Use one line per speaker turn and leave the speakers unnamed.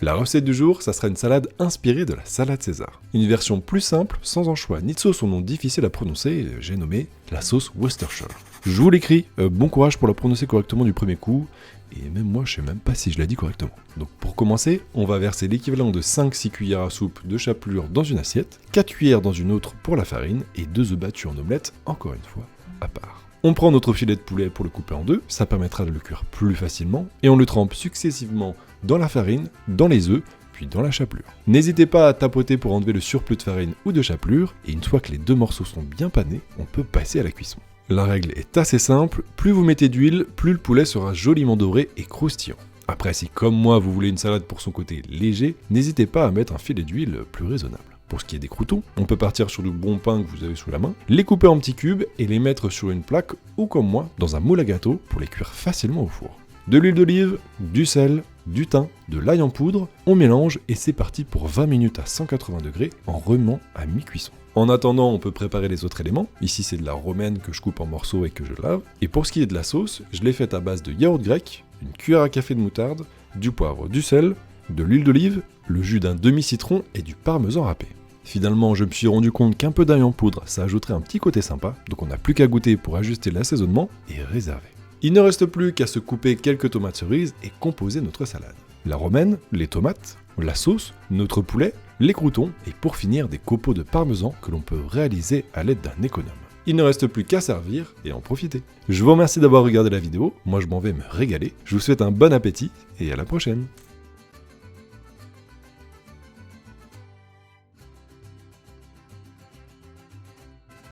La recette du jour, ça sera une salade inspirée de la salade César. Une version plus simple, sans anchois ni de sauce au nom difficile à prononcer, j'ai nommé la sauce Worcestershire. Je vous l'écris, bon courage pour la prononcer correctement du premier coup, et même moi je sais même pas si je l'ai dit correctement. Donc pour commencer, on va verser l'équivalent de 5-6 cuillères à soupe de chapelure dans une assiette, 4 cuillères dans une autre pour la farine, et 2 œufs battus en omelette, encore une fois, à part. On prend notre filet de poulet pour le couper en deux, ça permettra de le cuire plus facilement, et on le trempe successivement dans la farine, dans les œufs, puis dans la chapelure. N'hésitez pas à tapoter pour enlever le surplus de farine ou de chapelure, et une fois que les deux morceaux sont bien panés, on peut passer à la cuisson. La règle est assez simple, plus vous mettez d'huile, plus le poulet sera joliment doré et croustillant. Après, si comme moi vous voulez une salade pour son côté léger, n'hésitez pas à mettre un filet d'huile plus raisonnable. Pour ce qui est des croûtons, on peut partir sur du bon pain que vous avez sous la main, les couper en petits cubes et les mettre sur une plaque ou comme moi, dans un moule à gâteau pour les cuire facilement au four. De l'huile d'olive, du sel, du thym, de l'ail en poudre, on mélange et c'est parti pour 20 minutes à 180 degrés en remuant à mi-cuisson. En attendant, on peut préparer les autres éléments. Ici, c'est de la romaine que je coupe en morceaux et que je lave. Et pour ce qui est de la sauce, je l'ai faite à base de yaourt grec, une cuillère à café de moutarde, du poivre, du sel, de l'huile d'olive, le jus d'un demi-citron et du parmesan râpé. Finalement, je me suis rendu compte qu'un peu d'ail en poudre, ça ajouterait un petit côté sympa, donc on n'a plus qu'à goûter pour ajuster l'assaisonnement et réserver. Il ne reste plus qu'à se couper quelques tomates cerises et composer notre salade. La romaine, les tomates, la sauce, notre poulet, les croûtons et pour finir des copeaux de parmesan que l'on peut réaliser à l'aide d'un économe. Il ne reste plus qu'à servir et en profiter. Je vous remercie d'avoir regardé la vidéo, moi je m'en vais me régaler, je vous souhaite un bon appétit et à la prochaine.